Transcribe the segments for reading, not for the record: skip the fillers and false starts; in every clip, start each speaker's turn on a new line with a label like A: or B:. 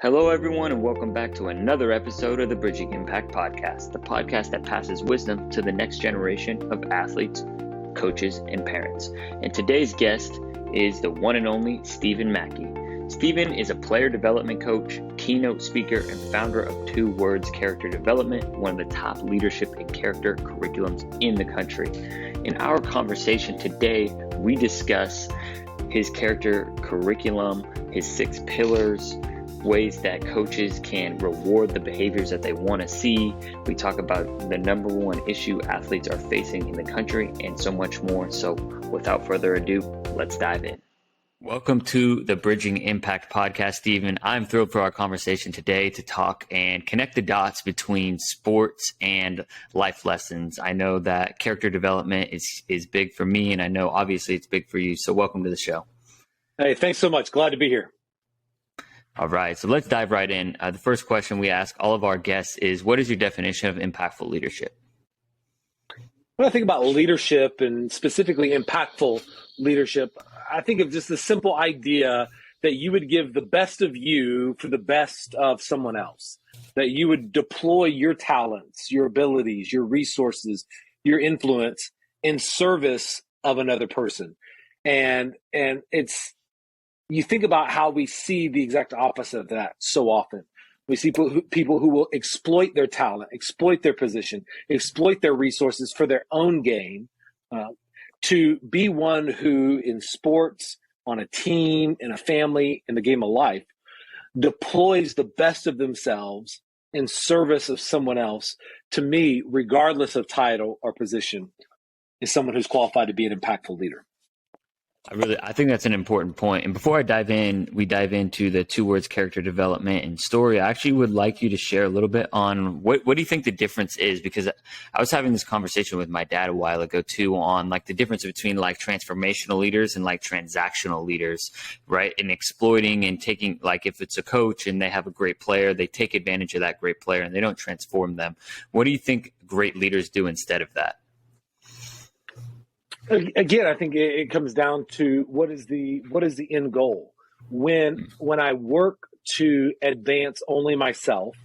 A: Hello, everyone, and welcome back to another episode of the Bridging Impact Podcast, the podcast that passes wisdom to the next generation of athletes, coaches, and parents. And today's guest is the one and only Stephen Mackey. Stephen is a player development coach, keynote speaker, and founder of 2 Words Character Development, one of the top leadership and character curriculums in the country. In our conversation today, we discuss his character curriculum, his 6 pillars, ways that coaches can reward the behaviors that they want to see. We talk about the number one issue athletes are facing in the country and so much more. So without further ado, let's dive in. Welcome to the Bridging Impact Podcast, Stephen. I'm thrilled for our conversation today to talk and connect the dots between sports and life lessons. I know that character development is big for me, and I know obviously it's big for you. So welcome to the show.
B: Hey, thanks so much. Glad to be here.
A: All right, so let's dive right in. The first question we ask all of our guests is, what is your definition of impactful leadership?
B: When I think about leadership and specifically impactful leadership, I think of just the simple idea that you would give the best of you for the best of someone else, that you would deploy your talents, your abilities, your resources, your influence in service of another person. And it's, you think about how we see the exact opposite of that so often. We see people who will exploit their talent, exploit their position, exploit their resources for their own gain, to be one who in sports, on a team, in a family, in the game of life, deploys the best of themselves in service of someone else. To me, regardless of title or position, is someone who's qualified to be an impactful leader.
A: I think that's an important point. And before we dive into the 2 Words Character Development and story, I actually would like you to share a little bit on what do you think the difference is? Because I was having this conversation with my dad a while ago too on like the difference between like transformational leaders and like transactional leaders, right? And exploiting and taking, like if it's a coach and they have a great player, they take advantage of that great player and they don't transform them. What do you think great leaders do instead of that?
B: Again, I think it comes down to what is the end goal. When I work to advance only myself,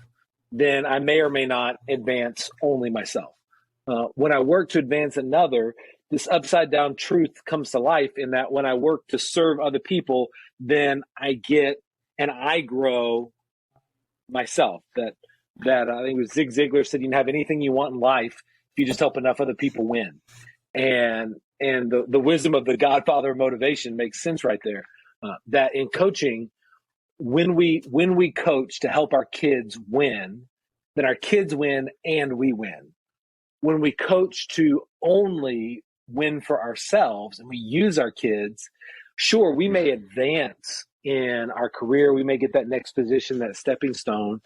B: then I may or may not advance only myself. When I work to advance another, this upside down truth comes to life in that when I work to serve other people, then I get and I grow myself. That I think it was Zig Ziglar said, you can have anything you want in life if you just help enough other people win. And the wisdom of the godfather of motivation makes sense right there. That in coaching, when we coach to help our kids win, then our kids win and we win. When we coach to only win for ourselves and we use our kids, sure, we may advance in our career. We may get that next position, that stepping stone.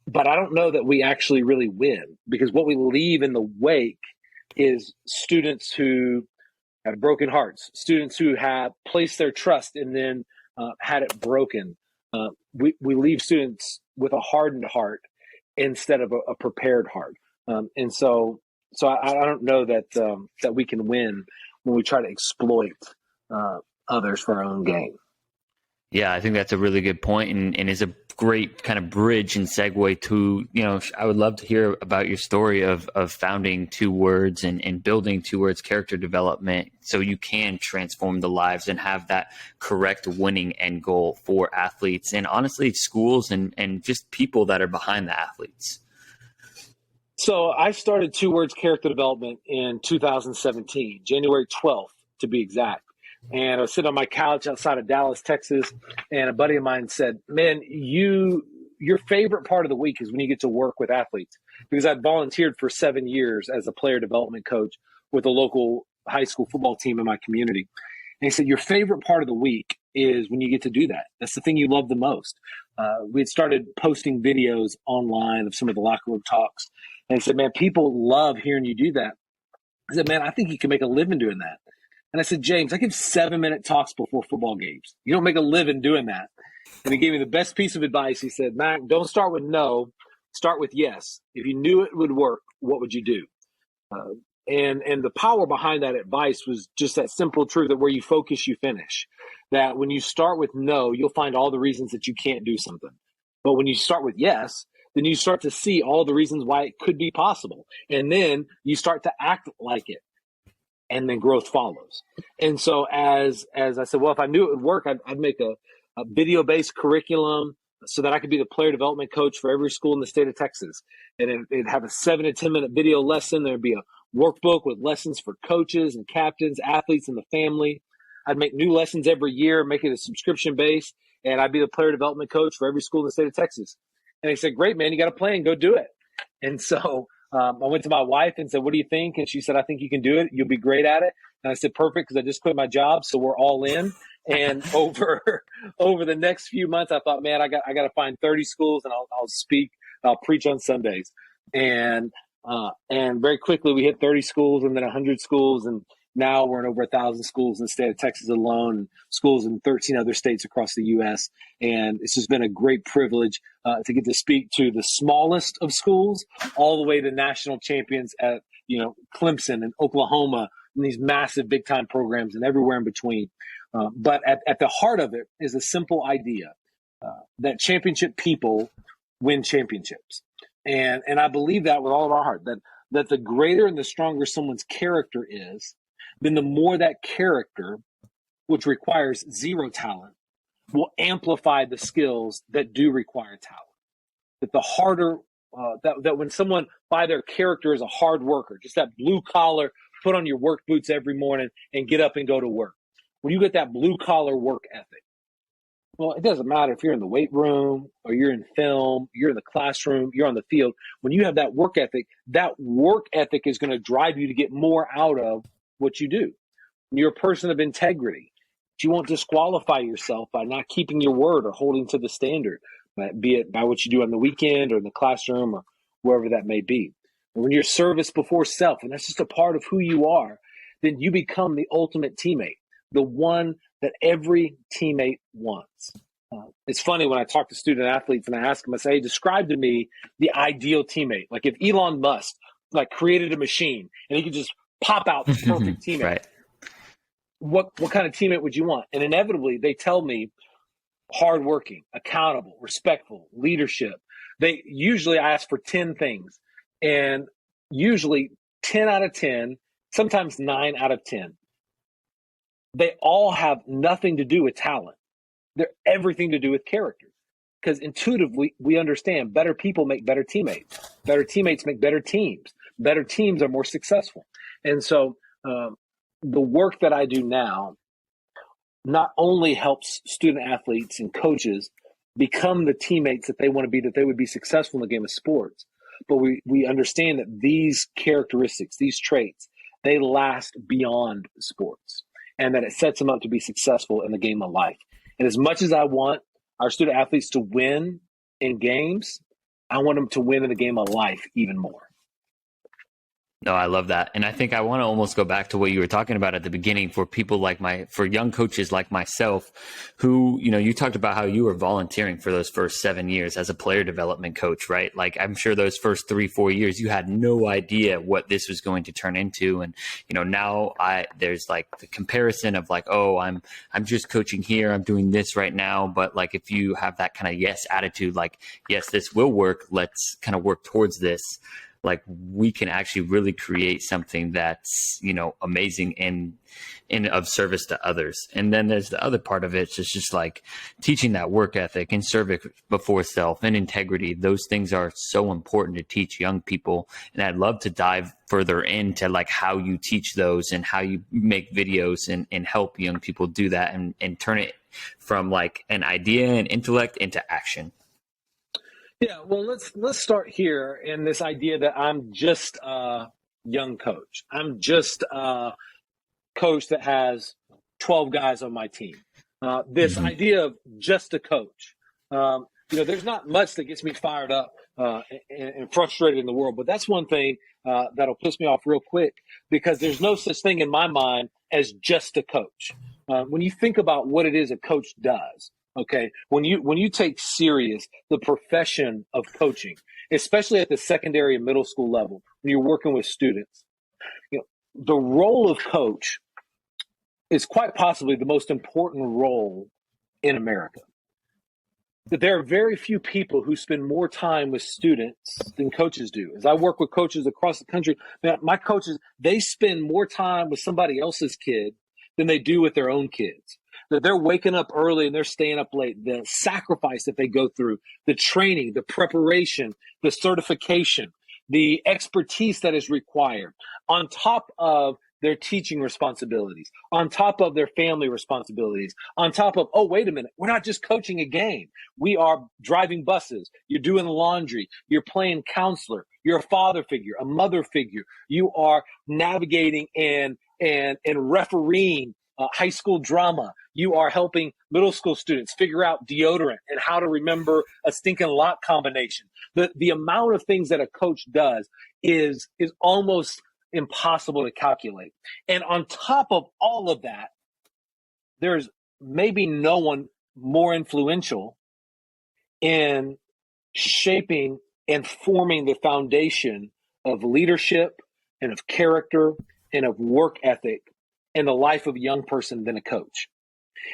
B: But I don't know that we actually really win, because what we leave in the wake is students who have broken hearts, students who have placed their trust and then had it broken. We leave students with a hardened heart instead of a prepared heart. And so I don't know that we can win when we try to exploit others for our own gain.
A: Yeah, I think that's a really good point and is a great kind of bridge and segue to, I would love to hear about your story of founding 2 Words and building 2 Words Character Development so you can transform the lives and have that correct winning end goal for athletes and honestly schools and just people that are behind the athletes.
B: So I started 2 Words Character Development in 2017, January 12th to be exact. And I was sitting on my couch outside of Dallas, Texas, and a buddy of mine said, man, your favorite part of the week is when you get to work with athletes. Because I'd volunteered for 7 years as a player development coach with a local high school football team in my community. And he said, your favorite part of the week is when you get to do that. That's the thing you love the most. We had started posting videos online of some of the locker room talks. And he said, man, people love hearing you do that. I said, man, I think you can make a living doing that. And I said, James, I give 7-minute talks before football games. You don't make a living doing that. And he gave me the best piece of advice. He said, Mac, don't start with no, start with yes. If you knew it would work, what would you do? And the power behind that advice was just that simple truth that where you focus, you finish. That when you start with no, you'll find all the reasons that you can't do something. But when you start with yes, then you start to see all the reasons why it could be possible. And then you start to act like it. And then growth follows. And so as I said, well, if I knew it would work, I'd make a video-based curriculum so that I could be the player development coach for every school in the state of Texas. And it'd have a 7 to 10 minute video lesson. There'd be a workbook with lessons for coaches and captains, athletes, and the family. I'd make new lessons every year, make it a subscription base, and I'd be the player development coach for every school in the state of Texas. And he said, great, man, you got a plan, go do it. And so I went to my wife and said, what do you think? And she said, I think you can do it. You'll be great at it. And I said, perfect, because I just quit my job, so we're all in. And over the next few months, I thought, man, I got to find 30 schools, and I'll speak, I'll preach on Sundays. And very quickly we hit 30 schools and then 100 schools, and now we're in over 1,000 schools in the state of Texas alone, and schools in 13 other states across the U.S. And it's just been a great privilege to get to speak to the smallest of schools all the way to national champions at Clemson and Oklahoma, and these massive big time programs and everywhere in between. But at the heart of it is a simple idea that championship people win championships. And I believe that with all of our heart, that the greater and the stronger someone's character is, then the more that character, which requires zero talent, will amplify the skills that do require talent. That the harder, that when someone by their character is a hard worker, just that blue collar, put on your work boots every morning and get up and go to work. When you get that blue collar work ethic, well, it doesn't matter if you're in the weight room or you're in film, you're in the classroom, you're on the field. When you have that work ethic is going to drive you to get more out of what you do. When you're a person of integrity, you won't disqualify yourself by not keeping your word or holding to the standard, be it by what you do on the weekend or in the classroom or wherever that may be. And when you're service before self, and that's just a part of who you are, then you become the ultimate teammate, the one that every teammate wants. It's funny when I talk to student athletes and I ask them, I say, hey, describe to me the ideal teammate. Like if Elon Musk created a machine and he could just pop out the perfect teammate,
A: right.
B: What kind of teammate would you want? And inevitably they tell me hardworking, accountable, respectful, leadership. They usually ask for 10 things, and usually 10 out of 10, sometimes 9 out of 10. They all have nothing to do with talent. They're everything to do with character. Because intuitively, we understand better people make better teammates. Better teammates make better teams. Better teams are more successful. And so the work that I do now not only helps student athletes and coaches become the teammates that they want to be, that they would be successful in the game of sports, but we understand that these characteristics, these traits, they last beyond sports, and that it sets them up to be successful in the game of life. And as much as I want our student athletes to win in games, I want them to win in the game of life even more.
A: No, I love that. And I think I want to almost go back to what you were talking about at the beginning for people for young coaches like myself, who, you talked about how you were volunteering for those first 7 years as a player development coach, right? Like I'm sure those first 3-4 years, you had no idea what this was going to turn into. And, now there's like the comparison of like, oh, I'm just coaching here. I'm doing this right now. But like, if you have that kind of yes attitude, like, yes, this will work. Let's kind of work towards this. Like we can actually really create something that's, amazing and of service to others. And then there's the other part of it. It's just like teaching that work ethic and service before self and integrity. Those things are so important to teach young people. And I'd love to dive further into like how you teach those and how you make videos and help young people do that and turn it from like an idea and intellect into action.
B: Yeah, well, let's start here in this idea that I'm just a young coach. I'm just a coach that has 12 guys on my team. This idea of just a coach, there's not much that gets me fired up and frustrated in the world, but that's one thing that'll piss me off real quick, because there's no such thing in my mind as just a coach. When you think about what it is a coach does, okay, when you take serious the profession of coaching, especially at the secondary and middle school level, when you're working with students, the role of coach is quite possibly the most important role in America. that there are very few people who spend more time with students than coaches do. As I work with coaches across the country, man, my coaches, they spend more time with somebody else's kid than they do with their own kids. That they're waking up early and they're staying up late. The sacrifice that they go through, the training, the preparation, the certification, the expertise that is required, on top of their teaching responsibilities, on top of their family responsibilities, on top of, oh, wait a minute, we're not just coaching a game. We are driving buses. You're doing laundry. You're playing counselor. You're a father figure, a mother figure. You are navigating and refereeing high school drama. You are helping middle school students figure out deodorant and how to remember a stinking lock combination. The amount of things that a coach does is almost impossible to calculate. And on top of all of that, there's maybe no one more influential in shaping and forming the foundation of leadership and of character and of work ethic in the life of a young person than a coach.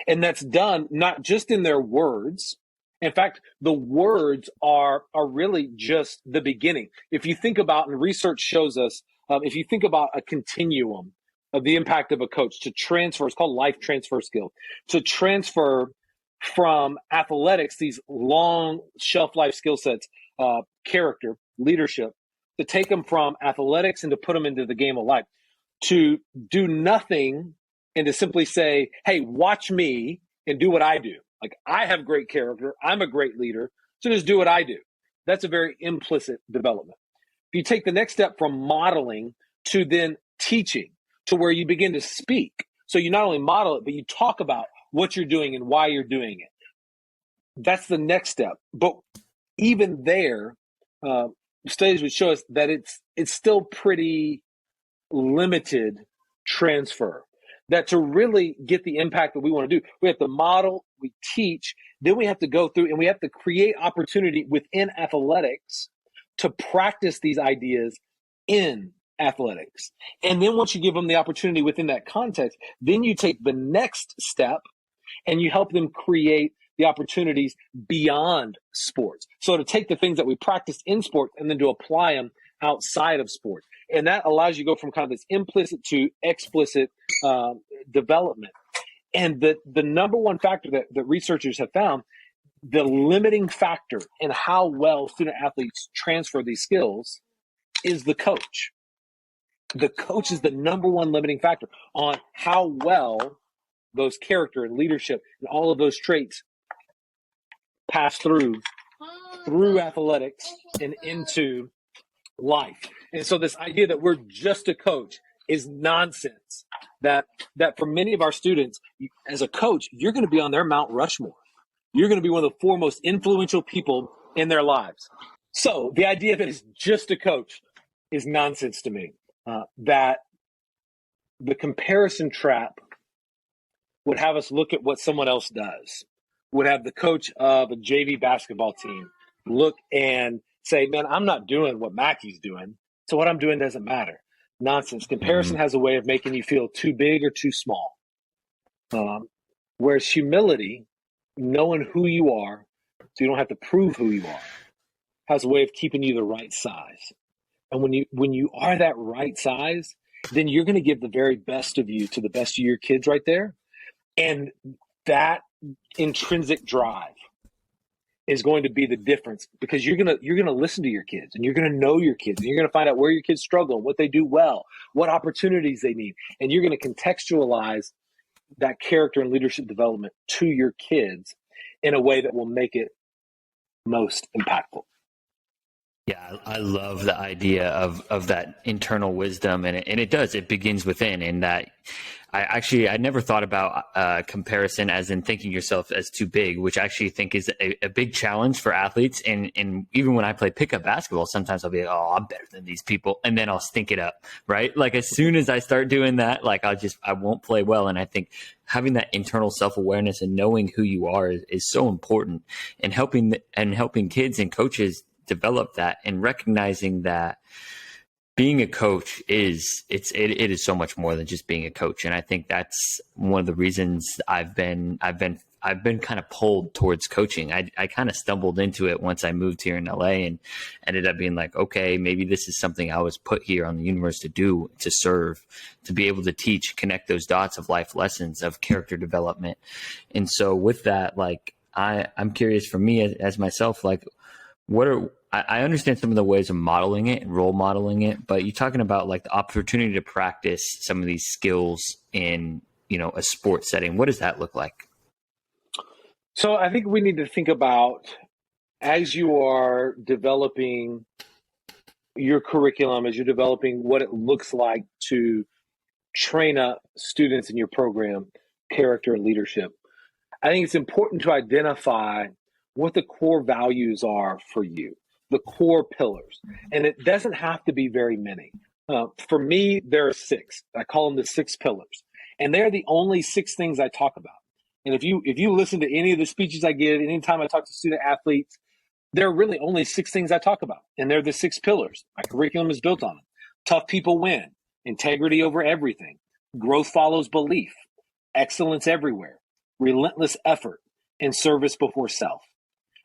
B: And that's done not just in their words. In fact, the words are really just the beginning. If you think about, and research shows us, if you think about a continuum of the impact of a coach to transfer, it's called life transfer skill, to transfer from athletics, these long shelf life skill sets, character, leadership, to take them from athletics and to put them into the game of life, to do nothing and to simply say, hey, watch me and do what I do. Like, I have great character. I'm a great leader. So just do what I do. That's a very implicit development. If you take the next step from modeling to then teaching, to where you begin to speak. So you not only model it, but you talk about what you're doing and why you're doing it. That's the next step. But even there, studies would show us that it's still pretty limited transfer. That to really get the impact that we want to do, we have to model, we teach, then we have to go through and we have to create opportunity within athletics to practice these ideas in athletics. And then once you give them the opportunity within that context, then you take the next step and you help them create the opportunities beyond sports. So to take the things that we practice in sports and then to apply them outside of sports. And that allows you to go from kind of this implicit to explicit development. And the number one factor that researchers have found, the limiting factor in how well student athletes transfer these skills is the coach. The coach is the number one limiting factor on how well those character and leadership and all of those traits pass through athletics and into life. And so this idea that we're just a coach is nonsense. That for many of our students, as a coach, you're going to be on their Mount Rushmore. You're going to be one of the foremost influential people in their lives. So the idea that it's just a coach is nonsense to me. That the comparison trap would have us look at what someone else does, would have the coach of a JV basketball team look and say, man, I'm not doing what Mackey's doing, so what I'm doing doesn't matter. Nonsense. Comparison has a way of making you feel too big or too small. Whereas humility, knowing who you are, so you don't have to prove who you are, has a way of keeping you the right size. And when you are that right size, then you're going to give the very best of you to the best of your kids right there. And that intrinsic drive is going to be the difference, because you're going to listen to your kids and you're going to know your kids and you're going to find out where your kids struggle, what they do well, what opportunities they need. And you're going to contextualize that character and leadership development to your kids in a way that will make it most impactful.
A: Yeah, I love the idea of that internal wisdom, and it begins within. And that I never thought about comparison as in thinking yourself as too big, which I actually think is a big challenge for athletes. And even when I play pickup basketball, sometimes I'll be like, oh, I'm better than these people, and then I'll stink it up, right? Like as soon as I start doing that, like I won't play well. And I think having that internal self-awareness and knowing who you are is so important, and helping kids and coaches develop that, and recognizing that being a coach it is so much more than just being a coach. And I think that's one of the reasons I've been I've been kind of pulled towards coaching. I kind of stumbled into it once I moved here in LA and ended up being like, okay, maybe this is something I was put here on the universe to do, to serve, to be able to teach, connect those dots of life lessons, of character development. And so with that, like, I'm curious for me as myself, like, I understand some of the ways of modeling it and role modeling it, but you're talking about like the opportunity to practice some of these skills in, a sports setting. What does that look like?
B: So I think we need to think about, as you are developing your curriculum, as you're developing what it looks like to train up students in your program, character and leadership. I think it's important to identify what the core values are for you, the core pillars. And it doesn't have to be very many. For me, there are 6. I call them the 6 pillars. And they're the only 6 things I talk about. And if you listen to any of the speeches I give, anytime I talk to student athletes, there are really only 6 things I talk about. And they're the 6 pillars. My curriculum is built on them. Tough people win. Integrity over everything. Growth follows belief. Excellence everywhere. Relentless effort. And service before self.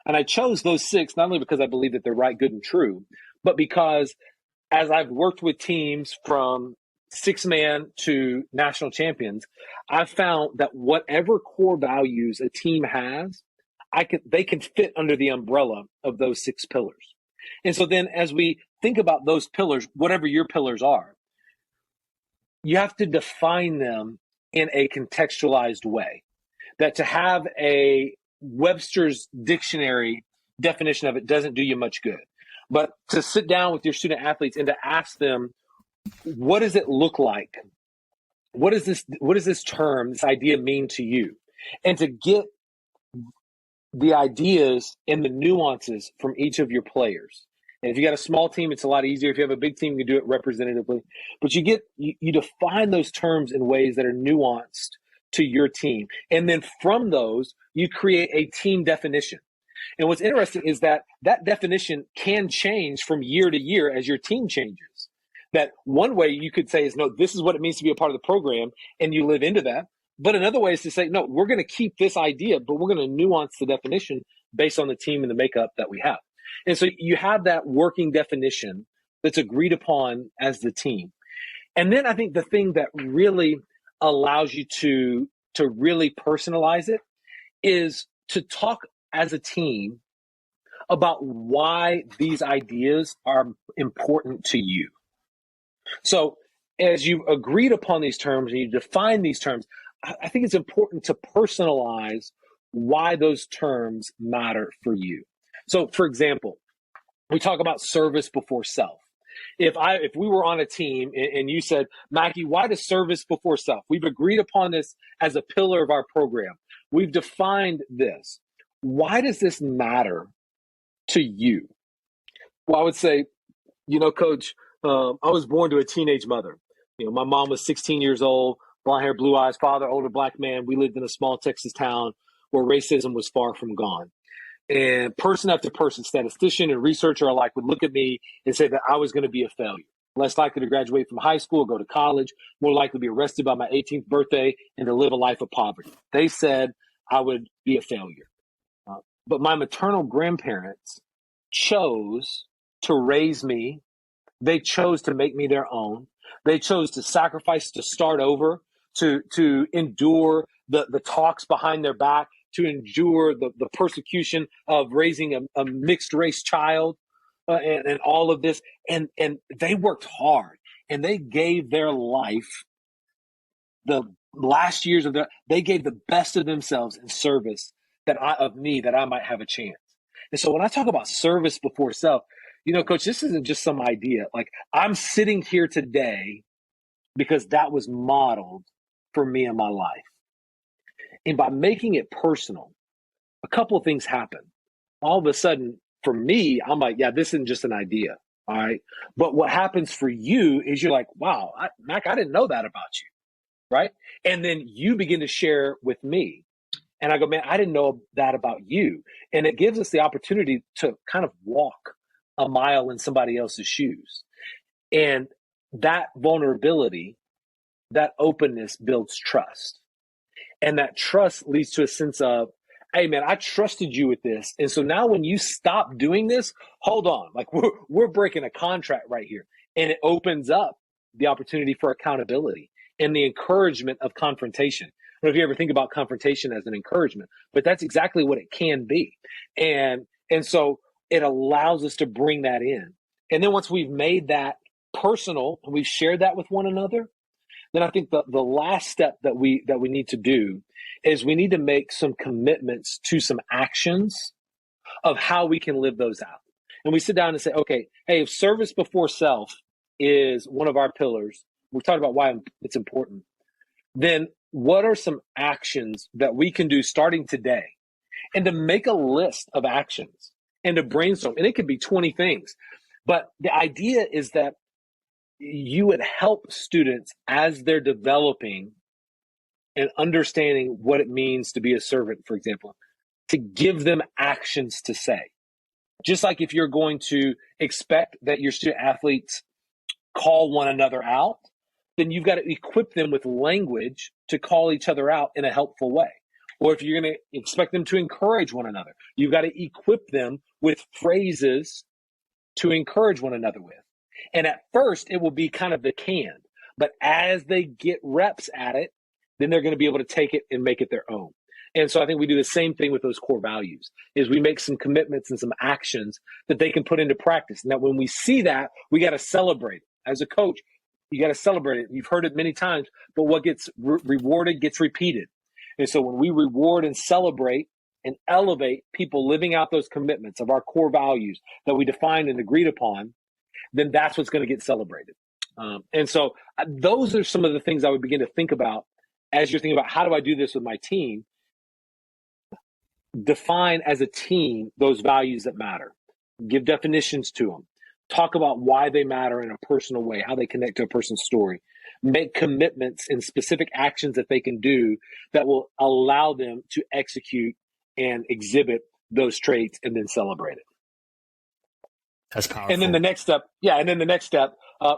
B: And I chose those 6 not only because I believe that they're right, good, and true, but because as I've worked with teams from 6-man to national champions, I've found that whatever core values a team has, they can fit under the umbrella of those 6 pillars. And so then as we think about those pillars, whatever your pillars are, you have to define them in a contextualized way. That to have a Webster's dictionary definition of it doesn't do you much good. But to sit down with your student athletes and to ask them, what does it look like? What does this term, this idea mean to you? And to get the ideas and the nuances from each of your players. And if you got a small team, it's a lot easier. If you have a big team, you do it representatively. But you define those terms in ways that are nuanced to your team. And then from those, you create a team definition. And what's interesting is that definition can change from year to year as your team changes. That one way you could say is, no, this is what it means to be a part of the program, and you live into that. But another way is to say, no, we're going to keep this idea, but we're going to nuance the definition based on the team and the makeup that we have. And so you have that working definition that's agreed upon as the team. And then I think the thing that really allows you to really personalize it is to talk as a team about why these ideas are important to you. So as you've agreed upon these terms and you define these terms, I think it's important to personalize why those terms matter for you. So for example, we talk about service before self. If we were on a team and you said, Mackey, why does service before self? We've agreed upon this as a pillar of our program. We've defined this. Why does this matter to you? Well, I would say, Coach, I was born to a teenage mother. My mom was 16 years old, blonde hair, blue eyes, father, older black man. We lived in a small Texas town where racism was far from gone. And person after person, statistician and researcher alike would look at me and say that I was going to be a failure. Less likely to graduate from high school, go to college, more likely to be arrested by my 18th birthday, and to live a life of poverty. They said I would be a failure. But my maternal grandparents chose to raise me. They chose to make me their own. They chose to sacrifice, to start over, to endure the talks behind their back, to endure the persecution of raising a mixed race child and all of this. And they worked hard and they gave their life, the last years of they gave the best of themselves in service that I might have a chance. And so when I talk about service before self, Coach, this isn't just some idea. Like, I'm sitting here today because that was modeled for me in my life. And by making it personal, a couple of things happen. All of a sudden, for me, I'm like, yeah, this isn't just an idea. All right. But what happens for you is you're like, wow, Mac, I didn't know that about you. Right. And then you begin to share with me. And I go, man, I didn't know that about you. And it gives us the opportunity to kind of walk a mile in somebody else's shoes. And that vulnerability, that openness builds trust. And that trust leads to a sense of, hey man, I trusted you with this. And so now when you stop doing this, hold on, like we're breaking a contract right here. And it opens up the opportunity for accountability and the encouragement of confrontation. I don't know if you ever think about confrontation as an encouragement, but that's exactly what it can be. And so it allows us to bring that in. And then once we've made that personal and we've shared that with one another, then I think the last step that we need to do is we need to make some commitments to some actions of how we can live those out. And we sit down and say, okay, hey, if service before self is one of our pillars, we've talked about why it's important, then what are some actions that we can do starting today? And to make a list of actions and to brainstorm. And it could be 20 things. But the idea is that you would help students as they're developing and understanding what it means to be a servant, for example, to give them actions to say. Just like if you're going to expect that your student athletes call one another out, then you've got to equip them with language to call each other out in a helpful way. Or if you're going to expect them to encourage one another, you've got to equip them with phrases to encourage one another with. And at first, it will be kind of the canned. But as they get reps at it, then they're going to be able to take it and make it their own. And so I think we do the same thing with those core values, is we make some commitments and some actions that they can put into practice. Now, when we see that, we got to celebrate it. As a coach, you got to celebrate it. You've heard it many times, but what gets rewarded gets repeated. And so when we reward and celebrate and elevate people living out those commitments of our core values that we defined and agreed upon, then that's what's going to get celebrated. And so those are some of the things I would begin to think about as you're thinking about how do I do this with my team. Define as a team those values that matter. Give definitions to them. Talk about why they matter in a personal way, how they connect to a person's story. Make commitments and specific actions that they can do that will allow them to execute and exhibit those traits and then celebrate it.
A: That's powerful.
B: And then the next step,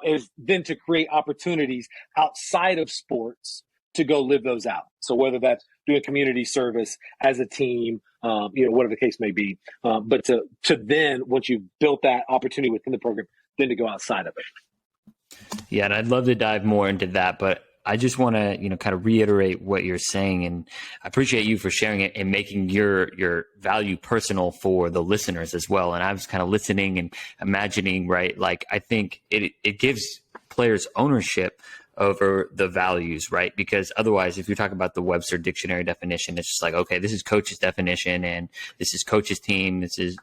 B: is then to create opportunities outside of sports to go live those out. So whether that's doing community service as a team, whatever the case may be, but to then, once you've built that opportunity within the program, then to go outside of it.
A: Yeah, and I'd love to dive more into that, but I just want to, kind of reiterate what you're saying, and I appreciate you for sharing it and making your value personal for the listeners as well. And I was kind of listening and imagining, right? Like, I think it gives players ownership over the values, right? Because otherwise, if you're talking about the Webster dictionary definition, it's just like, okay, this is coach's definition and this is coach's team. This is,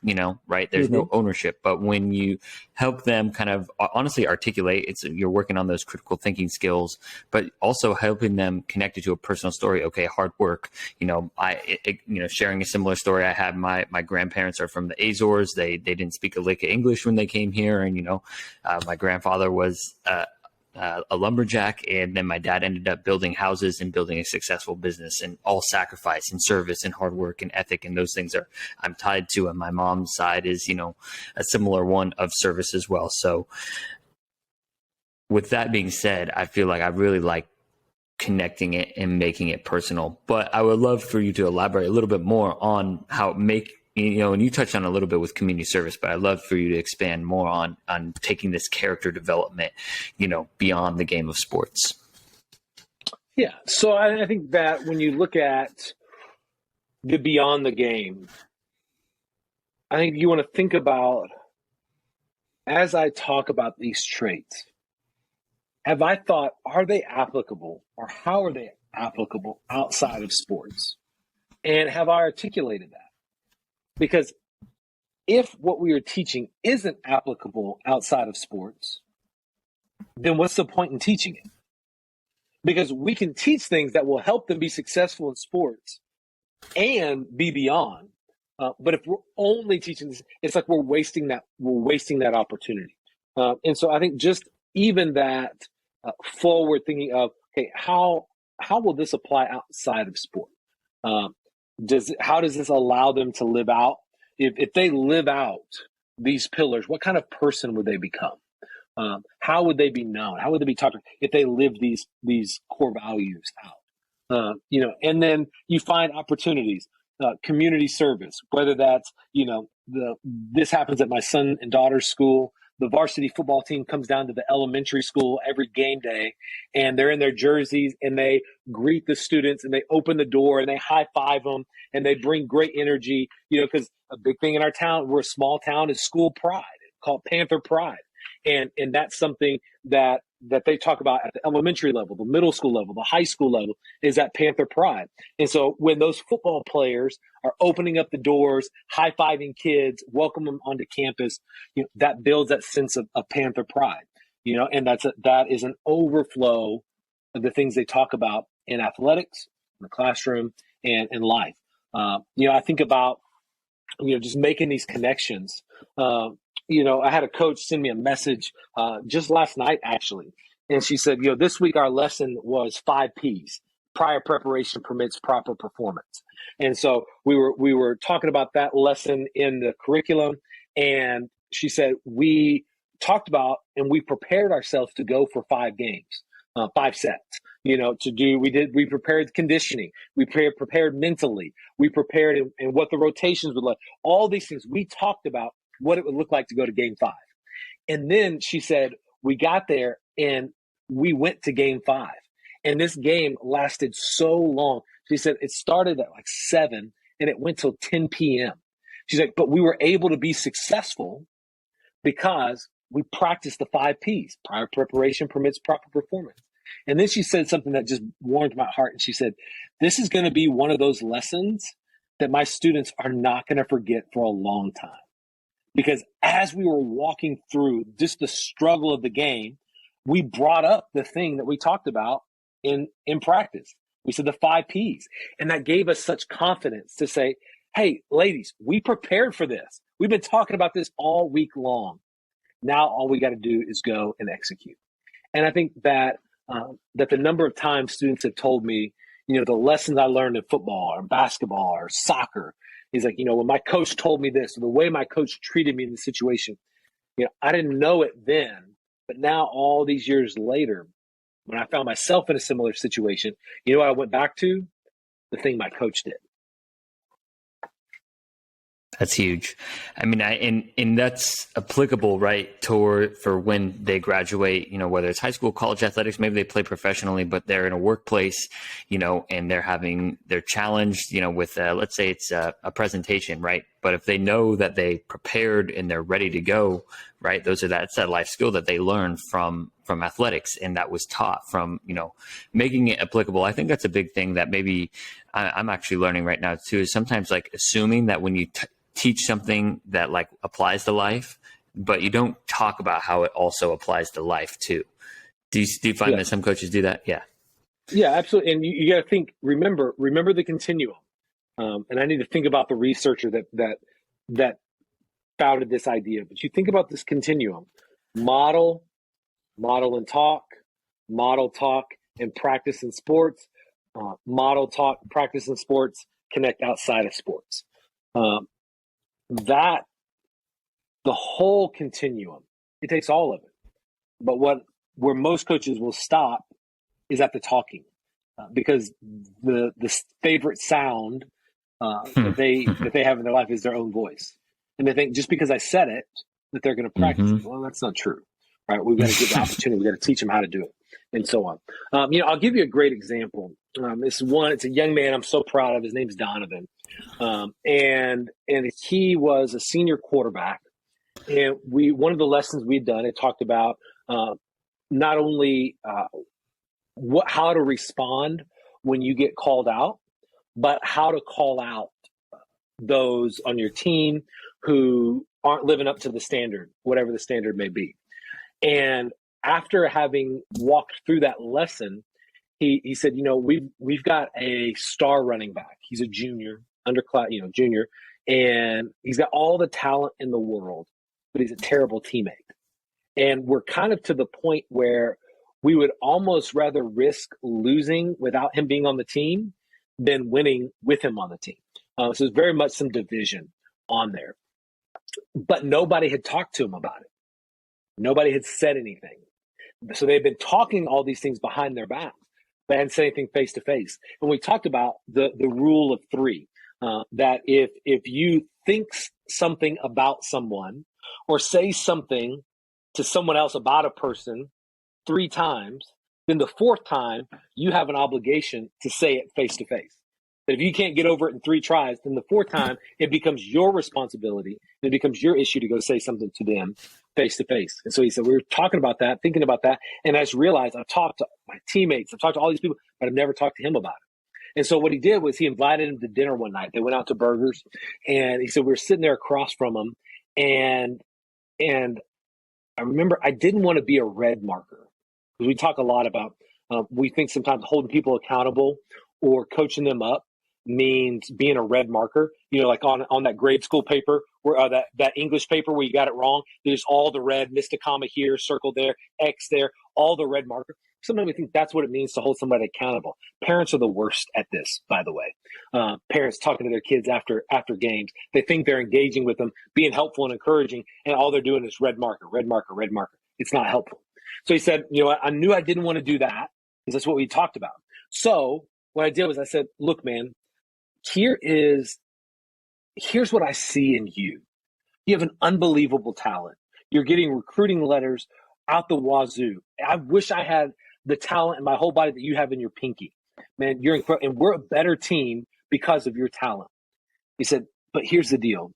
A: right? There's no ownership. But when you help them kind of honestly articulate, you're working on those critical thinking skills, but also helping them connect it to a personal story. Okay, hard work. Sharing a similar story. I had my grandparents are from the Azores. They didn't speak a lick of English when they came here, and my grandfather was a lumberjack, and then my dad ended up building houses and building a successful business, and all sacrifice and service and hard work and ethic, and those things I'm tied to. And my mom's side is a similar one of service as well. So with that being said, I feel like I really like connecting it and making it personal, but I would love for you to elaborate a little bit more on how and you touched on a little bit with community service, but I'd love for you to expand more on taking this character development, beyond the game of sports.
B: Yeah. So I think that when you look at the beyond the game, I think you want to think about, as I talk about these traits, have I thought, are they applicable, or how are they applicable outside of sports? And have I articulated that? Because if what we are teaching isn't applicable outside of sports, then what's the point in teaching it? Because we can teach things that will help them be successful in sports and be beyond. But if we're only teaching this, it's like we're wasting that opportunity. And so I think just even that forward thinking of, okay, how will this apply outside of sport? How does this allow them to live out? If they live out these pillars, what kind of person would they become? How would they be known? How would they be talked about if they live these core values out? And then you find opportunities, community service, whether that's, this happens at my son and daughter's school. The varsity football team comes down to the elementary school every game day, and they're in their jerseys and they greet the students and they open the door and they high five them and they bring great energy, because a big thing in our town, we're a small town, is school pride, called Panther Pride. And that's something that they talk about at the elementary level, the middle school level, the high school level, is that Panther Pride. And so when those football players are opening up the doors, high-fiving kids, welcome them onto campus, that builds that sense of Panther Pride. And that is an overflow of the things they talk about in athletics, in the classroom, and in life. I think about just making these connections. I had a coach send me a message just last night, actually. And she said, this week our lesson was 5 Ps. Prior preparation permits proper performance. And so we were talking about that lesson in the curriculum. And she said, we talked about and we prepared ourselves to go for 5 games, 5 sets. We prepared conditioning. We prepared mentally. We prepared and what the rotations would look. All these things we talked about what it would look like to go to game 5. And then she said, we got there and we went to game 5. And this game lasted so long. She said it started at like 7 and it went till 10 p.m. She's like, but we were able to be successful because we practiced the 5 Ps. Prior preparation permits proper performance. And then she said something that just warmed my heart. And she said, this is going to be one of those lessons that my students are not going to forget for a long time. Because as we were walking through just the struggle of the game, we brought up the thing that we talked about in practice. We said the 5 Ps. And that gave us such confidence to say, hey, ladies, we prepared for this. We've been talking about this all week long. Now all we got to do is go and execute. And I think that the number of times students have told me, the lessons I learned in football or basketball or soccer, he's like, when my coach told me this, or the way my coach treated me in the situation, I didn't know it then, but now all these years later, when I found myself in a similar situation, what I went back to? The thing my coach did.
A: That's huge. I mean, and that's applicable, right, for when they graduate, whether it's high school, college athletics, maybe they play professionally, but they're in a workplace, and they're challenged, with, let's say it's a presentation, right? But if they know that they prepared and they're ready to go, right, that's that life skill that they learn from athletics, and that was taught from, making it applicable. I think that's a big thing that maybe I'm actually learning right now too, is sometimes like assuming that when you teach something that like applies to life, but you don't talk about how it also applies to life too. Do you find that some coaches do that? Yeah.
B: Yeah, absolutely. And you got to think, remember the continuum. And I need to think about the researcher that founded this idea, but you think about this continuum: model and talk, model, talk, and practice in sports, model, talk, practice in sports, connect outside of sports. That the whole continuum, it takes all of it. But where most coaches will stop is at the talking, because the favorite sound that they have in their life is their own voice, and they think just because I said it that they're going to practice it. Well, that's not true, right? We've got to give the opportunity. We've got to teach them how to do it, and so on. I'll give you a great example. It's a young man I'm so proud of. His name's Donovan. And he was a senior quarterback, and one of the lessons we'd done, it talked about not only how to respond when you get called out, but how to call out those on your team who aren't living up to the standard, whatever the standard may be. And after having walked through that lesson, he said, we've got a star running back. He's a junior, junior, and he's got all the talent in the world, but he's a terrible teammate. And we're kind of to the point where we would almost rather risk losing without him being on the team than winning with him on the team. So there's very much some division on there. But nobody had talked to him about it. Nobody had said anything. So they've been talking all these things behind their back. but I hadn't said anything face to face. And we talked about the rule of three, that if you think something about someone or say something to someone else about a person 3 times, then the fourth time you have an obligation to say it face to face. That if you can't get over it in 3 tries, then the fourth time it becomes your responsibility. It becomes your issue to go say something to them face to face. And so he said, we were talking about that, thinking about that. And I just realized I've talked to my teammates, I've talked to all these people, but I've never talked to him about it. And so what he did was he invited him to dinner one night. They went out to burgers, and he said, we were sitting there across from him. And I remember I didn't want to be a red marker, because we talk a lot about, we think sometimes holding people accountable or coaching them up means being a red marker, like on that grade school paper where that English paper where you got it wrong, there's all the red, missed a comma here, circle there, X there, all the red marker. Sometimes we think that's what it means to hold somebody accountable. Parents are the worst at this, by the way. Parents talking to their kids after games. They think they're engaging with them, being helpful and encouraging, and all they're doing is red marker, red marker, red marker. It's not helpful. So he said, I knew I didn't want to do that, because that's what we talked about. So what I did was I said, look, man, here's what I see in you. You have an unbelievable talent. You're getting recruiting letters out the wazoo. I wish I had the talent in my whole body that you have in your pinky. Man, you're incredible. And we're a better team because of your talent. He said, but here's the deal.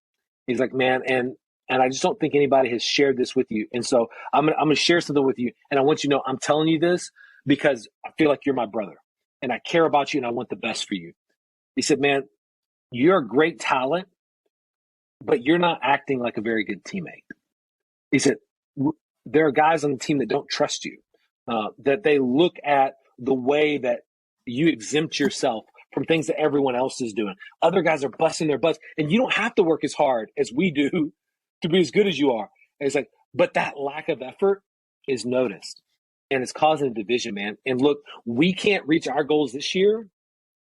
B: He's like, man, and I just don't think anybody has shared this with you. And so I'm gonna share something with you. And I want you to know I'm telling you this because I feel like you're my brother. And I care about you and I want the best for you. He said, man, you're a great talent, but you're not acting like a very good teammate. He said, there are guys on the team that don't trust you, that they look at the way that you exempt yourself from things that everyone else is doing. Other guys are busting their butts, and you don't have to work as hard as we do to be as good as you are. And it's like, but that lack of effort is noticed, and it's causing a division, man. And look, we can't reach our goals this year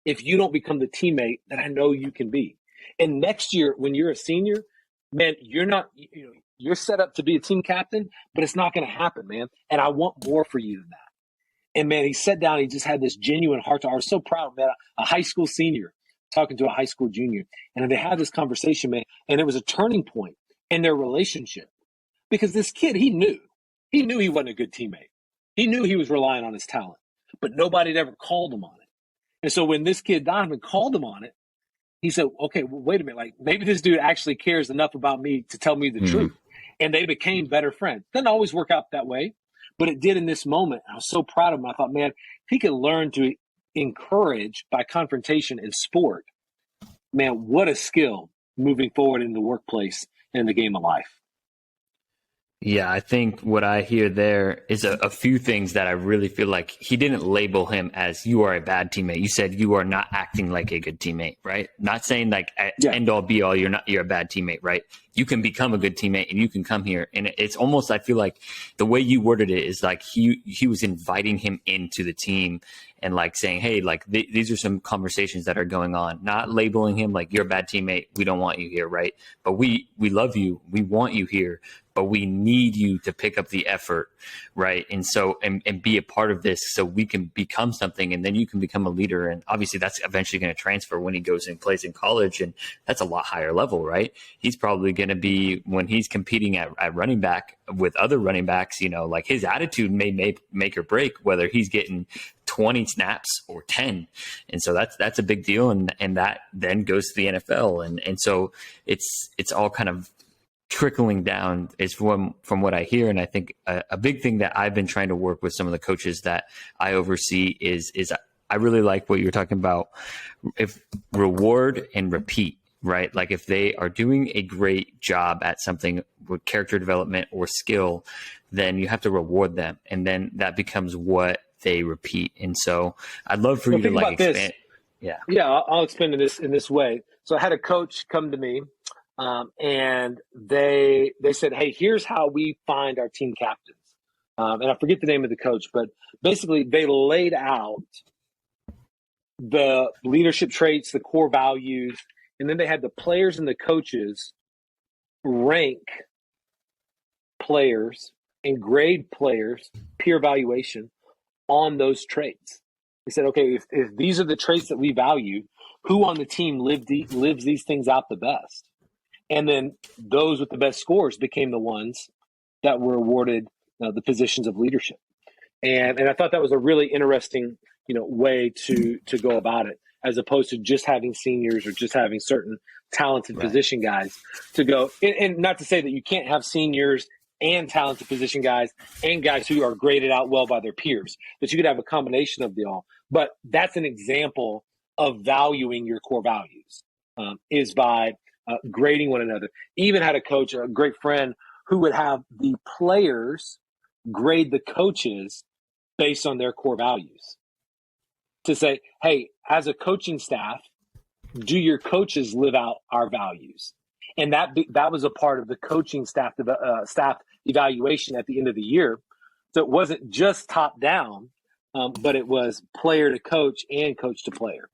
B: if you don't become the teammate that I know you can be. And next year, when you're a senior, man, you're set up to be a team captain, but it's not going to happen, man. And I want more for you than that. And man, he sat down, he just had this genuine heart to heart. I was so proud, man, a high school senior talking to a high school junior. And they had this conversation, man, and it was a turning point in their relationship. Because this kid, he knew he wasn't a good teammate. He knew he was relying on his talent, but nobody had ever called him on it. And so when this kid, Donovan, called him on it, he said, okay, well, wait a minute. Like, maybe this dude actually cares enough about me to tell me the truth. And they became better friends. Doesn't always work out that way, but it did in this moment. I was so proud of him. I thought, man, if he could learn to encourage by confrontation in sport, man, what a skill moving forward in the workplace and in the game of life.
A: Yeah, I think what I hear there is a few things that I really feel like he didn't label him as you are a bad teammate. You said you are not acting like a good teammate, right? Not saying like end all be all, you're a bad teammate, right? You can become a good teammate and you can come here. And it's almost, I feel like the way you worded it is like he was inviting him into the team and like saying, hey, like these are some conversations that are going on, not labeling him like you're a bad teammate. We don't want you here, right? But we love you. We want you here, but we need you to pick up the effort, right? And so, and be a part of this so we can become something, and then you can become a leader. And obviously that's eventually going to transfer when he goes and plays in college, and that's a lot higher level, right? He's probably going to be, when he's competing at running back with other running backs, like his attitude may make or break whether he's getting 20 snaps or 10. And so that's a big deal. And that then goes to the NFL. And so it's all kind of trickling down is from what I hear. And I think a big thing that I've been trying to work with some of the coaches that I oversee is I really like what you're talking about. If reward and repeat, right? Like if they are doing a great job at something with character development or skill, then you have to reward them. And then that becomes what they repeat. And so I'd love for you to like expand.
B: Yeah. I'll expand in this way. So I had a coach come to me, and they said, hey, here's how we find our team captains. And I forget the name of the coach, but basically they laid out the leadership traits, the core values, and then they had the players and the coaches rank players and grade players, peer evaluation on those traits. They said, okay, if these are the traits that we value, who on the team lives these things out the best? And then those with the best scores became the ones that were awarded the positions of leadership. And I thought that was a really interesting, way to go about it, as opposed to just having seniors or just having certain talented position guys to go. And not to say that you can't have seniors and talented position guys and guys who are graded out well by their peers, that you could have a combination of the all. But that's an example of valuing your core values, is by grading one another. Even had a coach, a great friend, who would have the players grade the coaches based on their core values, to say, hey, as a coaching staff, do your coaches live out our values? And that was a part of the coaching staff evaluation at the end of the year. So it wasn't just top down, but it was player to coach and coach to player.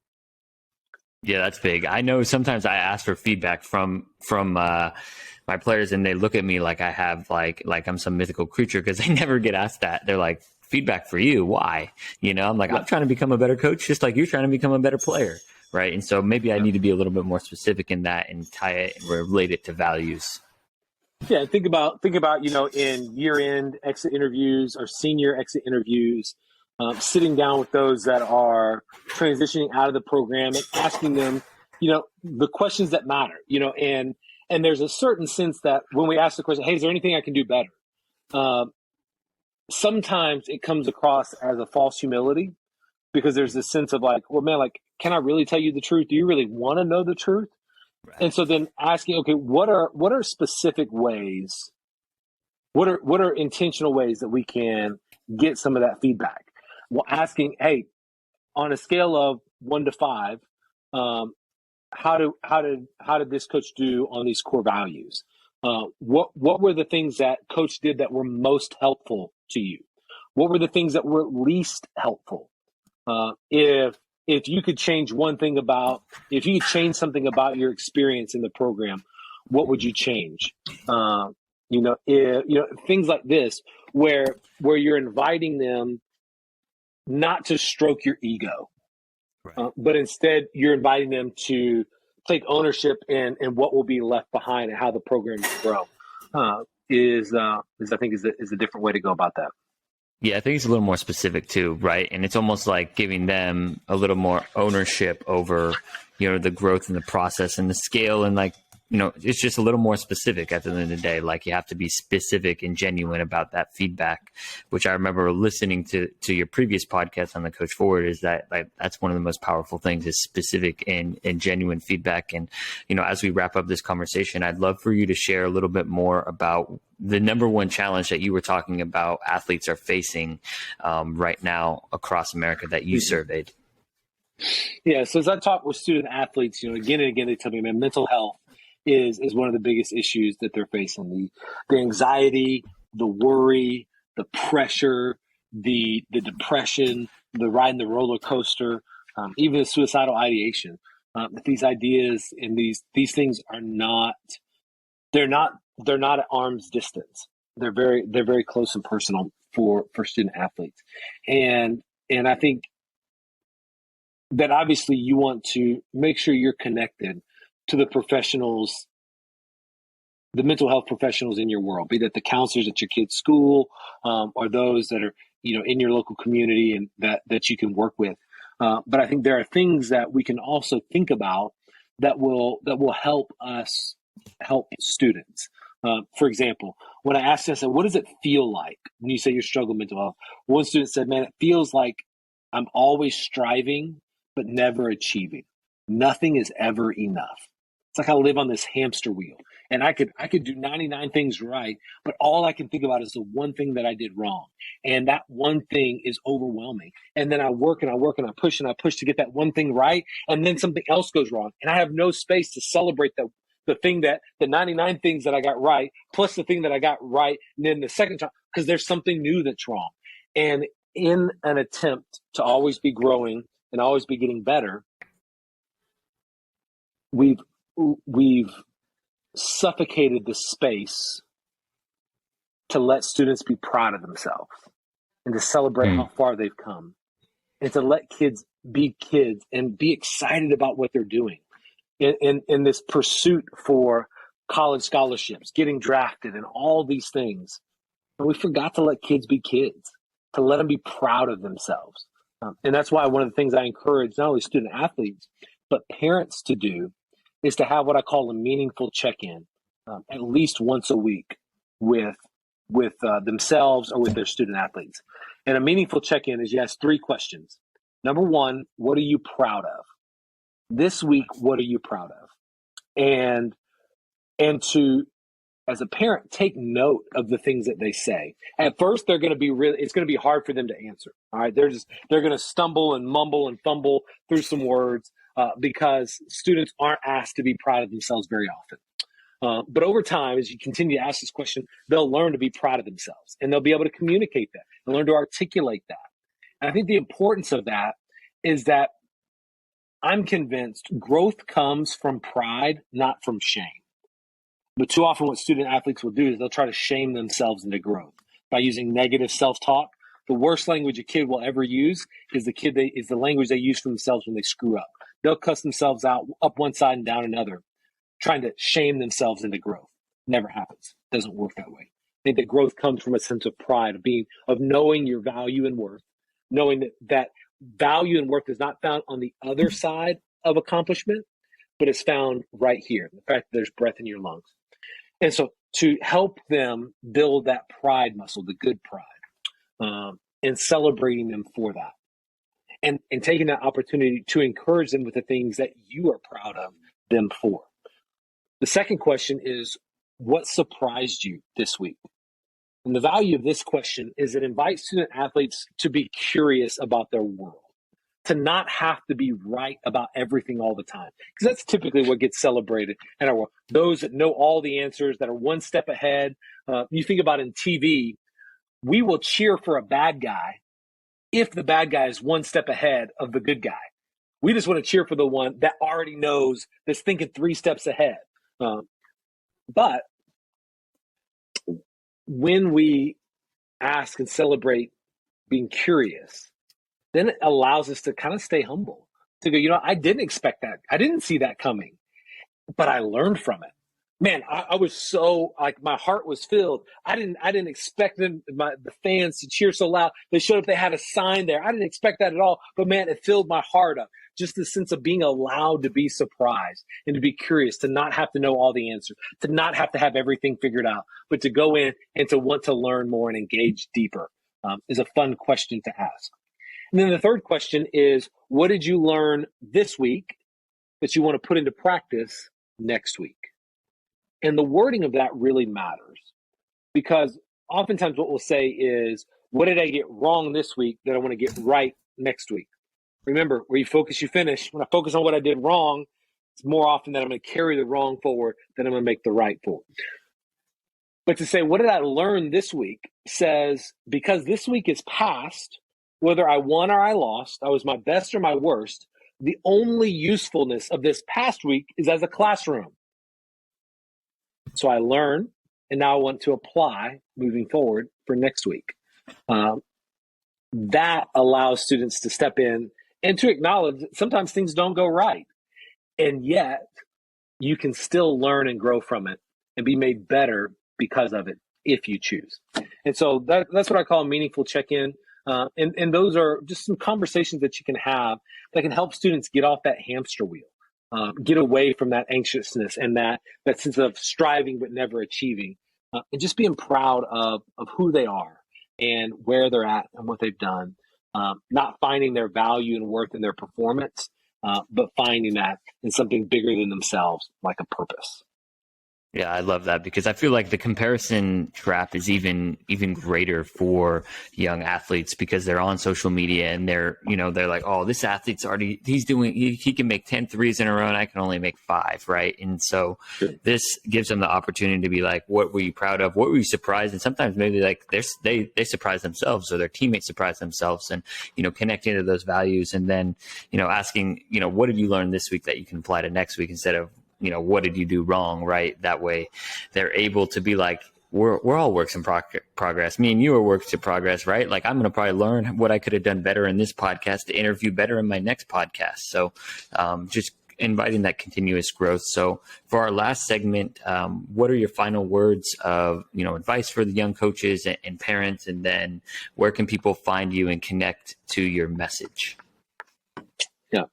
A: Yeah, that's big. I know sometimes I ask for feedback from my players, and they look at me like I have like I'm some mythical creature, because they never get asked that. They're like, feedback for you? Why? I'm like, I'm trying to become a better coach, just like you're trying to become a better player, right? And so maybe I need to be a little bit more specific in that and tie it and relate it to values.
B: Yeah, think about in year-end exit interviews or senior exit interviews, sitting down with those that are transitioning out of the program and asking them, the questions that matter, and there's a certain sense that when we ask the question, hey, is there anything I can do better? Sometimes it comes across as a false humility, because there's this sense of like, well, man, like, can I really tell you the truth? Do you really want to know the truth? Right. And so then asking, okay, what are specific ways? What are intentional ways that we can get some of that feedback? Well, asking, hey, on a scale of 1 to 5, how did this coach do on these core values? What were the things that coach did that were most helpful to you? What were the things that were least helpful? If you could change something about your experience in the program, what would you change? Things like this, where you're inviting them not to stroke your ego, right, but instead you're inviting them to take ownership in what will be left behind and how the program will grow. Is a different way to go about that.
A: Yeah, I think it's a little more specific too, right? And it's almost like giving them a little more ownership over, the growth and the process and the scale, and like, it's just a little more specific at the end of the day. Like, you have to be specific and genuine about that feedback, which I remember listening to your previous podcast on the Coach Forward, is that that's one of the most powerful things, is specific and genuine feedback. And, as we wrap up this conversation, I'd love for you to share a little bit more about the number one challenge that you were talking about athletes are facing right now across America that you surveyed.
B: Yeah. So as I talk with student athletes, again and again, they tell me, man, mental health is one of the biggest issues that they're facing. The anxiety, the worry, the pressure, the depression, the riding the roller coaster, even the suicidal ideation. These ideas and these things are not at arm's distance. They're very close and personal for student athletes. And I think that obviously you want to make sure you're connected to the professionals, the mental health professionals in your world, be that the counselors at your kid's school, or those that are, in your local community and that you can work with. But I think there are things that we can also think about that will help us help students. For example, when I asked them, I said, what does it feel like when you say you're struggling with mental health? One student said, man, it feels like I'm always striving, but never achieving. Nothing is ever enough. It's like I live on this hamster wheel, and I could do 99 things right, but all I can think about is the one thing that I did wrong. And that one thing is overwhelming. And then I work and I work and I push to get that one thing right. And then something else goes wrong. And I have no space to celebrate the 99 things that I got right, plus the thing that I got right. And then the second time, because there's something new that's wrong. And in an attempt to always be growing and always be getting better, we've suffocated the space to let students be proud of themselves and to celebrate how far they've come. and to let kids be kids and be excited about what they're doing in this pursuit for college scholarships, getting drafted, and all these things. And we forgot to let kids be kids, to let them be proud of themselves. And that's why one of the things I encourage not only student athletes, but parents to do is to have what I call a meaningful check-in at least once a week with themselves or with their student athletes. And a meaningful check-in is you ask 3 questions. Number 1, what are you proud of? This week, what are you proud of? And to, as a parent, take note of the things that they say. At first, it's going to be hard for them to answer. All right. They're going to stumble and mumble and fumble through some words because students aren't asked to be proud of themselves very often. But over time, as you continue to ask this question, they'll learn to be proud of themselves and they'll be able to communicate that and learn to articulate that. And I think the importance of that is that I'm convinced growth comes from pride, not from shame. But too often what student athletes will do is they'll try to shame themselves into growth by using negative self-talk. The worst language a kid will ever use is the language they use for themselves when they screw up. They'll cuss themselves out up one side and down another, trying to shame themselves into growth. Never happens. Doesn't work that way. I think that growth comes from a sense of pride, of knowing your value and worth, knowing that value and worth is not found on the other side of accomplishment, but is found right here. The fact that there's breath in your lungs. And so to help them build that pride muscle, the good pride, and celebrating them for that. And taking that opportunity to encourage them with the things that you are proud of them for. The second question is, what surprised you this week? And the value of this question is it invites student athletes to be curious about their world, to not have to be right about everything all the time. Because that's typically what gets celebrated in our world. Those that know all the answers, that are one step ahead. You think about in TV, we will cheer for a bad guy if the bad guy is one step ahead of the good guy. We just want to cheer for the one that already knows, that's thinking 3 steps ahead. But when we ask and celebrate being curious, then it allows us to kind of stay humble, to go, I didn't expect that. I didn't see that coming, but I learned from it. Man, I was so, my heart was filled. I didn't expect the fans to cheer so loud. They showed up, they had a sign there. I didn't expect that at all, but man, it filled my heart up. Just the sense of being allowed to be surprised and to be curious, to not have to know all the answers, to not have to have everything figured out, but to go in and to want to learn more and engage deeper is a fun question to ask. And then the third question is, what did you learn this week that you want to put into practice next week? And the wording of that really matters, because oftentimes what we'll say is, what did I get wrong this week that I want to get right next week? Remember, where you focus, you finish. When I focus on what I did wrong, it's more often that I'm going to carry the wrong forward than I'm going to make the right forward. But to say, what did I learn this week, says, because this week is past, whether I won or I lost, I was my best or my worst, the only usefulness of this past week is as a classroom. So I learn, and now I want to apply moving forward for next week. That allows students to step in and to acknowledge that sometimes things don't go right. And yet, you can still learn and grow from it and be made better because of it if you choose. And so that's what I call a meaningful check-in. And those are just some conversations that you can have that can help students get off that hamster wheel. Get away from that anxiousness and that sense of striving but never achieving, and just being proud of who they are and where they're at and what they've done, not finding their value and worth in their performance, but finding that in something bigger than themselves, like a purpose.
A: Yeah, I love that, because I feel like the comparison trap is even greater for young athletes, because they're on social media and they're like, oh, this athlete's already, he can make 10 threes in a row and I can only make 5, right? And so this gives them the opportunity to be like, what were you proud of? What were you surprised? And sometimes maybe like they surprise themselves, or their teammates surprise themselves, and, connecting to those values, and then, asking, what did you learn this week that you can apply to next week, instead of, what did you do wrong, right? That way they're able to be like, we're all works in progress. Me and you are works in progress, right? Like I'm going to probably learn what I could have done better in this podcast to interview better in my next podcast. So just inviting that continuous growth. So for our last segment, what are your final words of, advice for the young coaches and parents? And then where can people find you and connect to your message?
B: Yeah.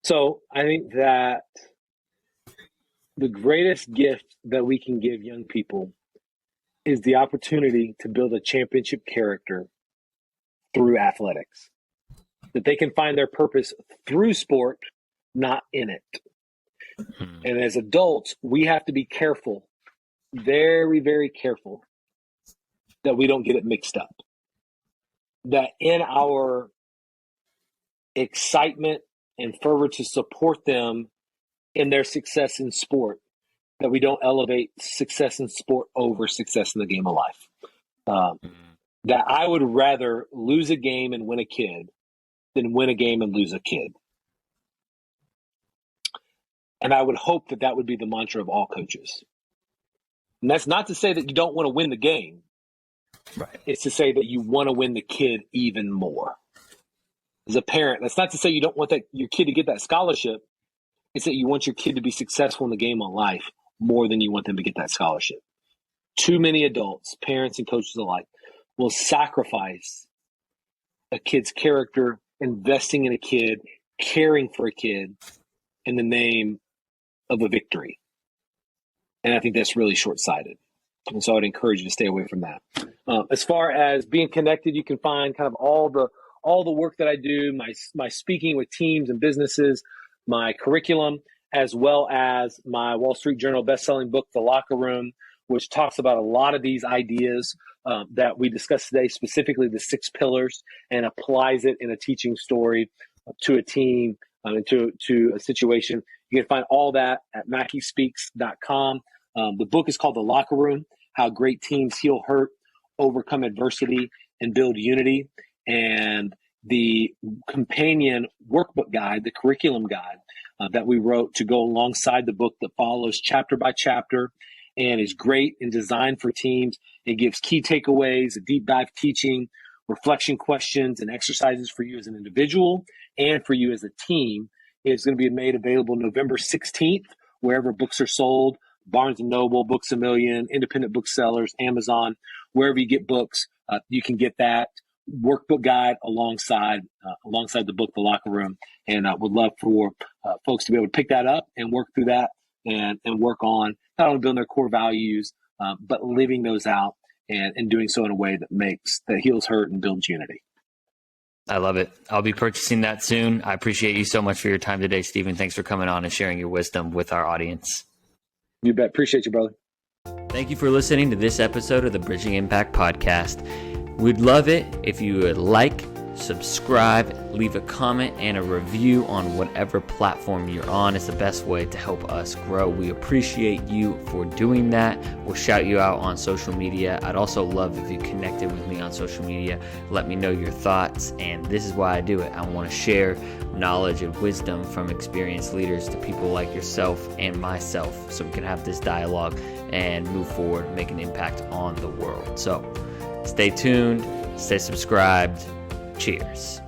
B: So I think that the greatest gift that we can give young people is the opportunity to build a championship character through athletics, that they can find their purpose through sport, not in it. Mm-hmm. And as adults, we have to be careful, very, very careful, that we don't get it mixed up. That in our excitement and fervor to support them in their success in sport, that we don't elevate success in sport over success in the game of life. That I would rather lose a game and win a kid than win a game and lose a kid. And I would hope that that would be the mantra of all coaches. And that's not to say that you don't want to win the game.
A: Right.
B: It's to say that you want to win the kid even more. As a parent, that's not to say you don't want your kid to get that scholarship. It's that you want your kid to be successful in the game of life more than you want them to get that scholarship. Too many adults, parents and coaches alike, will sacrifice a kid's character, investing in a kid, caring for a kid in the name of a victory. And I think that's really short-sighted. And so I'd encourage you to stay away from that. As far as being connected, you can find kind of all the work that I do, my speaking with teams and businesses, my curriculum, as well as my Wall Street Journal best-selling book, The Locker Room, which talks about a lot of these ideas that we discussed today, specifically the 6 pillars, and applies it in a teaching story to a team, and to a situation. You can find all that at mackeyspeaks.com. The book is called The Locker Room, How Great Teams Heal Hurt, Overcome Adversity, and Build Unity. And the companion workbook guide, the curriculum guide that we wrote to go alongside the book that follows chapter by chapter and is great and designed for teams. It gives key takeaways, a deep dive teaching, reflection questions, and exercises for you as an individual and for you as a team. It's going to be made available November 16th, wherever books are sold, Barnes & Noble, Books A Million, independent booksellers, Amazon, wherever you get books, you can get that workbook guide alongside the book, The Locker Room. And would love for folks to be able to pick that up and work through that and work on not only building their core values, but living those out and doing so in a way that heals hurt and builds unity.
A: I love it. I'll be purchasing that soon. I appreciate you so much for your time today, Stephen. Thanks for coming on and sharing your wisdom with our audience.
B: You bet. Appreciate you, brother.
A: Thank you for listening to this episode of the Bridging Impact Podcast. We'd love it if you would like, subscribe, leave a comment and a review on whatever platform you're on. It's the best way to help us grow. We appreciate you for doing that. We'll shout you out on social media. I'd also love if you connected with me on social media. Let me know your thoughts. And this is why I do it. I want to share knowledge and wisdom from experienced leaders to people like yourself and myself, so we can have this dialogue and move forward, make an impact on the world. So stay tuned, stay subscribed. Cheers.